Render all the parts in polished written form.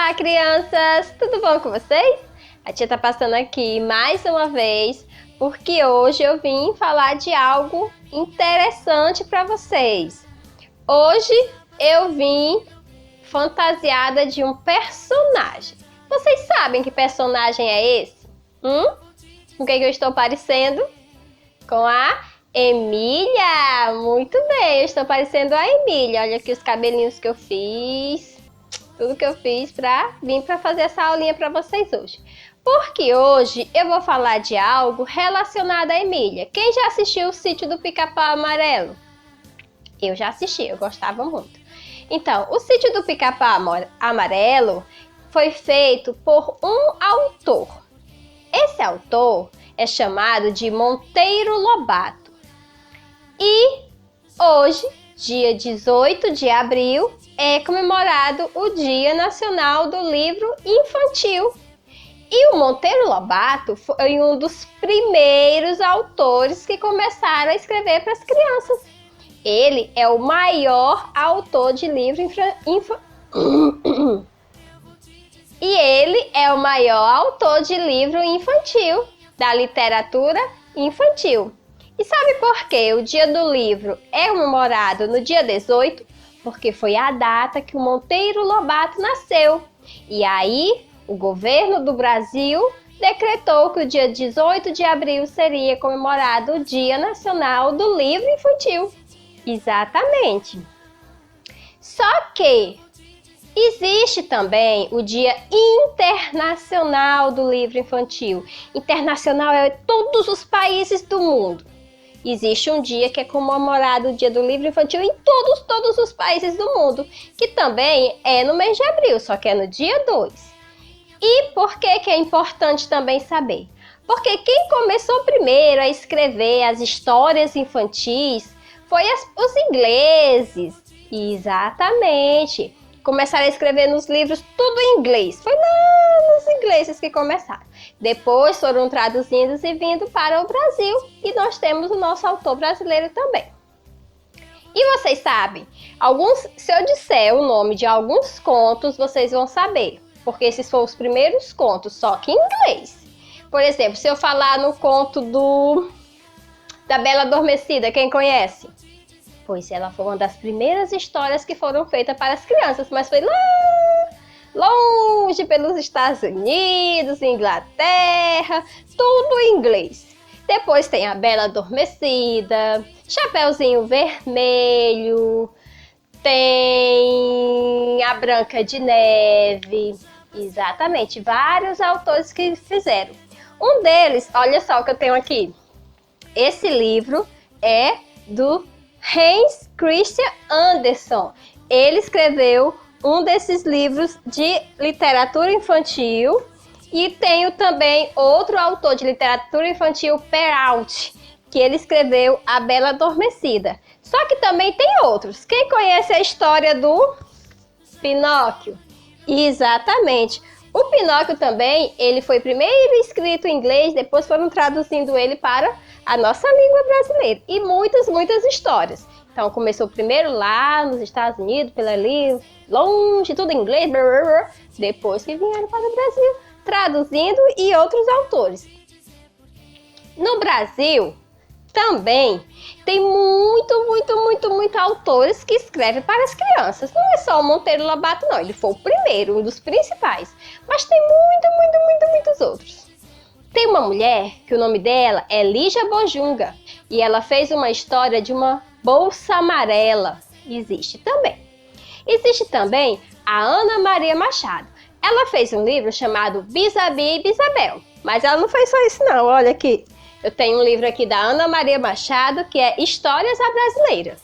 Olá, crianças! Tudo bom com vocês? A tia tá passando aqui mais uma vez porque hoje eu vim falar de algo interessante para vocês. Hoje eu vim fantasiada de um personagem. Vocês sabem que personagem é esse? Com quem que eu estou parecendo? Com a Emília! Muito bem, eu estou parecendo a Emília. Olha aqui os cabelinhos que eu fiz. Tudo que eu fiz para vir para fazer essa aulinha para vocês hoje. Porque hoje eu vou falar de algo relacionado à Emília. Quem já assistiu o Sítio do Pica-Pau Amarelo? Eu já assisti, eu gostava muito. Então, o Sítio do Pica-Pau Amarelo foi feito por um autor. Esse autor é chamado de Monteiro Lobato. E hoje, dia 18 de abril, é comemorado o Dia Nacional do Livro Infantil. E o Monteiro Lobato foi um dos primeiros autores que começaram a escrever para as crianças. Ele é o maior autor de livro E ele é o maior autor de livro infantil, da literatura infantil. E sabe por que o Dia do Livro é comemorado no dia 18? Porque foi a data que o Monteiro Lobato nasceu. E aí, o governo do Brasil decretou que o dia 18 de abril seria comemorado o Dia Nacional do Livro Infantil. Exatamente. Só que existe também o Dia Internacional do Livro Infantil. Internacional é todos os países do mundo. Existe um dia que é comemorado o Dia do Livro Infantil em todos os países do mundo, que também é no mês de abril, só que é no dia 2. E por que é importante também saber? Porque quem começou primeiro a escrever as histórias infantis foi os ingleses. Exatamente. Começaram a escrever nos livros tudo em inglês. Foi lá nos ingleses que começaram. Depois foram traduzidos e vindo para o Brasil. E nós temos o nosso autor brasileiro também. E vocês sabem, se eu disser o nome de alguns contos, vocês vão saber. Porque esses foram os primeiros contos, só que em inglês. Por exemplo, se eu falar no conto da Bela Adormecida, quem conhece? Pois ela foi uma das primeiras histórias que foram feitas para as crianças, mas foi lá longe pelos Estados Unidos, Inglaterra, tudo em inglês. Depois tem a Bela Adormecida, Chapeuzinho Vermelho, tem a Branca de Neve, exatamente, vários autores que fizeram. Um deles, olha só o que eu tenho aqui, esse livro é do Hans Christian Andersen. Ele escreveu um desses livros de literatura infantil e tenho também outro autor de literatura infantil, Perrault, que ele escreveu A Bela Adormecida. Só que também tem outros. Quem conhece a história do Pinóquio? Exatamente. O Pinóquio também, ele foi primeiro escrito em inglês, depois foram traduzindo ele para a nossa língua brasileira. E muitas histórias. Então, começou primeiro lá nos Estados Unidos, pela ali, longe, tudo em inglês. Depois que vieram para o Brasil, traduzindo e outros autores. No Brasil, também tem muito autores que escrevem para as crianças. Não é só o Monteiro Lobato, não. Ele foi o primeiro, um dos principais. Mas tem muitos outros. Tem uma mulher que o nome dela é Lígia Bojunga. E ela fez uma história de uma bolsa amarela. Existe também a Ana Maria Machado. Ela fez um livro chamado Bisabi e Bisabel. Mas ela não fez só isso não, olha aqui. Eu tenho um livro aqui da Ana Maria Machado, que é Histórias à Brasileira.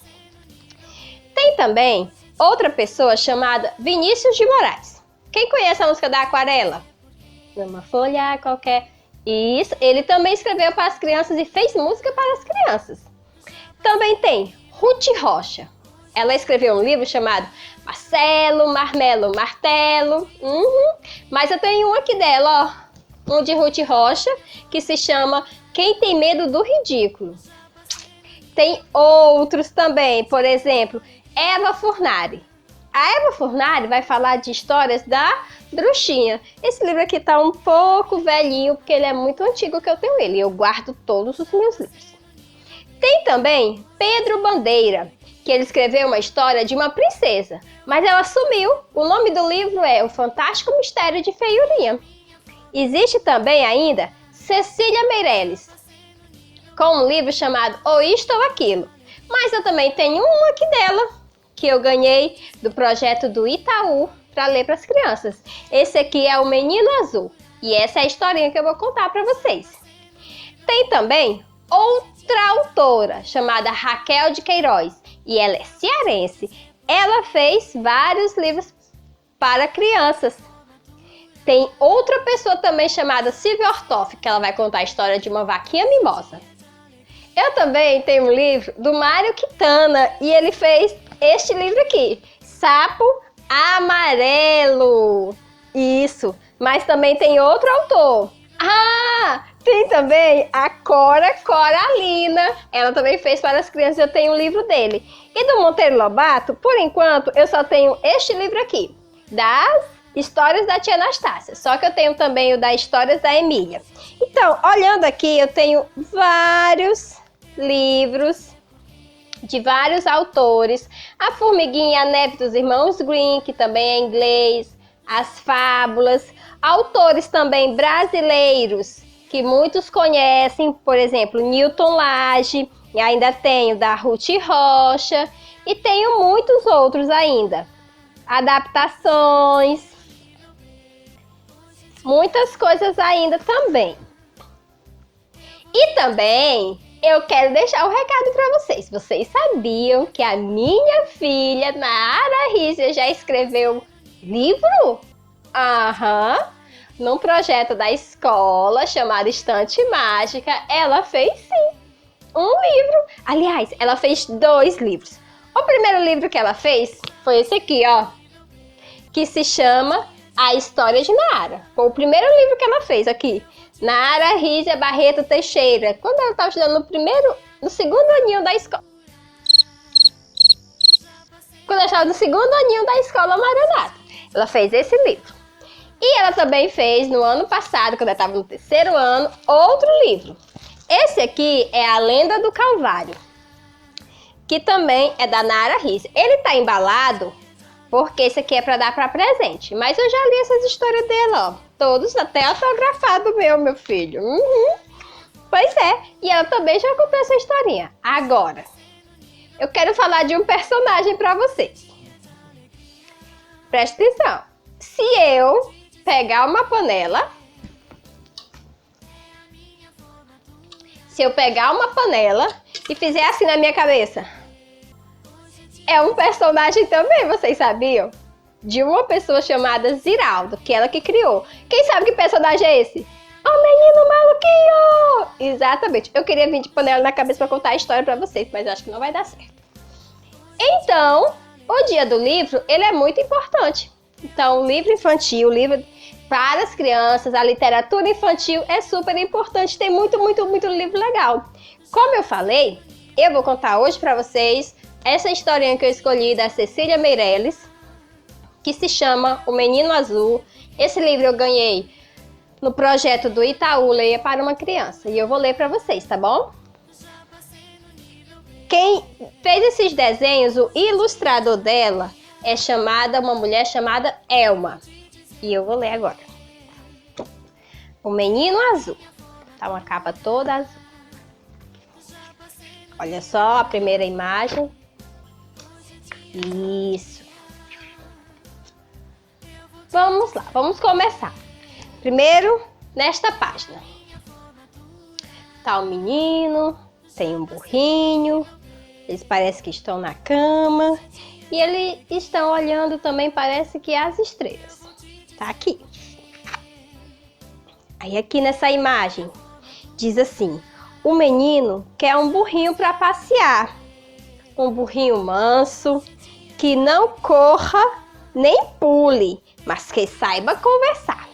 Tem também outra pessoa chamada Vinícius de Moraes. Quem conhece a música da Aquarela? Uma folha qualquer. Isso, ele também escreveu para as crianças e fez música para as crianças. Também tem Ruth Rocha. Ela escreveu um livro chamado Marcelo, Marmelo, Martelo. Mas eu tenho um aqui dela, ó. Um de Ruth Rocha, que se chama Quem Tem Medo do Ridículo. Tem outros também, por exemplo, Eva Furnari. A Eva Furnari vai falar de histórias da bruxinha. Esse livro aqui tá um pouco velhinho, porque ele é muito antigo que eu tenho ele. Eu guardo todos os meus livros. Tem também Pedro Bandeira, que ele escreveu uma história de uma princesa, mas ela sumiu. O nome do livro é O Fantástico Mistério de Feiurinha. Existe também ainda Cecília Meirelles, com um livro chamado Ou Isto ou Aquilo. Mas eu também tenho um aqui dela, que eu ganhei do projeto do Itaú para ler para as crianças. Esse aqui é O Menino Azul, e essa é a historinha que eu vou contar para vocês. Tem também outra autora, chamada Raquel de Queiroz, e ela é cearense. Ela fez vários livros para crianças. Tem outra pessoa também chamada Silvia Ortoff, que ela vai contar a história de uma vaquinha mimosa. Eu também tenho um livro do Mário Quintana, e ele fez este livro aqui, Sapo Amarelo. Isso, mas também tem outro autor. Tem também a Cora Coralina. Ela também fez para as crianças, eu tenho um livro dele. E do Monteiro Lobato, por enquanto, eu só tenho este livro aqui, das Histórias da Tia Anastácia. Só que eu tenho também o das Histórias da Emília. Então, olhando aqui, eu tenho vários livros de vários autores. A Formiguinha e a Neve dos Irmãos Grimm, que também é em inglês. As Fábulas. Autores também brasileiros, que muitos conhecem, por exemplo, Newton Lage, e ainda tenho da Ruth Rocha, e tenho muitos outros ainda. Adaptações, muitas coisas ainda também. E também eu quero deixar um recado para vocês. Vocês sabiam que a minha filha, Nara Rízia, já escreveu livro? Num projeto da escola chamado Estante Mágica, ela fez sim um livro. Aliás, ela fez 2 livros. O primeiro livro que ela fez foi esse aqui, ó, que se chama A História de Nara. Foi o primeiro livro que ela fez aqui. Nara Rízia Barreto Teixeira, quando ela estava estudando no segundo aninho da escola. Quando ela estava no segundo aninho da escola Maranata, ela fez esse livro. E ela também fez, no ano passado, quando ela estava no 3º ano, outro livro. Esse aqui é A Lenda do Calvário, que também é da Nara Rízia. Ele está embalado porque esse aqui é para dar para presente. Mas eu já li essas histórias dela, ó. Todos até autografado meu filho. Pois é, e ela também já contou essa historinha. Agora, eu quero falar de um personagem para vocês. Presta atenção. Se eu pegar uma panela, e fizer assim na minha cabeça, é um personagem também, vocês sabiam? De uma pessoa chamada Ziraldo, que ela que criou. Quem sabe que personagem é esse? O Menino Maluquinho! Exatamente. Eu queria vir de panela na cabeça para contar a história para vocês, mas acho que não vai dar certo. Então, o dia do livro, ele é muito importante. Então, o livro infantil, o livro para as crianças, a literatura infantil é super importante. Tem muito livro legal. Como eu falei, eu vou contar hoje para vocês essa historinha que eu escolhi da Cecília Meirelles, que se chama O Menino Azul. Esse livro eu ganhei no projeto do Itaú Leia para uma Criança. E eu vou ler para vocês, tá bom? Quem fez esses desenhos, o ilustrador dela, é uma mulher chamada Elma. E eu vou ler agora. O Menino Azul. Tá uma capa toda azul. Olha só a primeira imagem. Isso. Vamos lá, vamos começar. Primeiro, nesta página. Tá o menino, tem um burrinho, eles parecem que estão na cama e eles estão olhando também, parece que as estrelas. Tá aqui. Aí aqui nessa imagem, diz assim, o menino quer um burrinho para passear. Um burrinho manso, que não corra nem pule, mas que saiba conversar.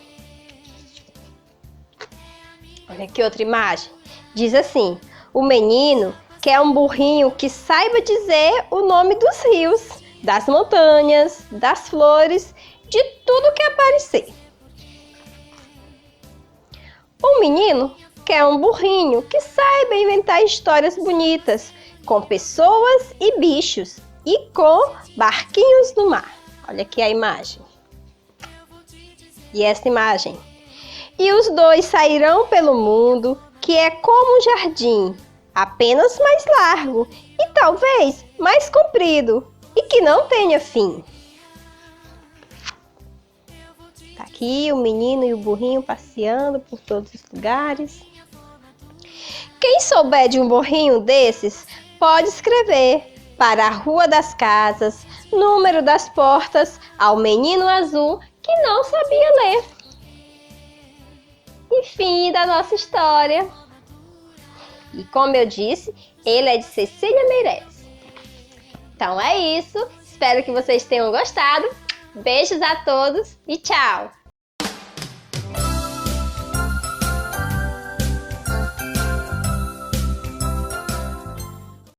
Olha aqui outra imagem. Diz assim, o menino quer um burrinho que saiba dizer o nome dos rios, das montanhas, das flores, de tudo que aparecer. O menino quer um burrinho que saiba inventar histórias bonitas, com pessoas e bichos, e com barquinhos no mar. Olha aqui a imagem. E essa imagem. E os dois sairão pelo mundo, que é como um jardim, apenas mais largo e talvez mais comprido, e que não tenha fim. Tá aqui o menino e o burrinho passeando por todos os lugares. Quem souber de um burrinho desses, pode escrever para a Rua das Casas, número das portas, ao menino azul que não sabia ler. E fim da nossa história. E como eu disse, ele é de Cecília Meirelles. Então é isso. Espero que vocês tenham gostado. Beijos a todos e tchau!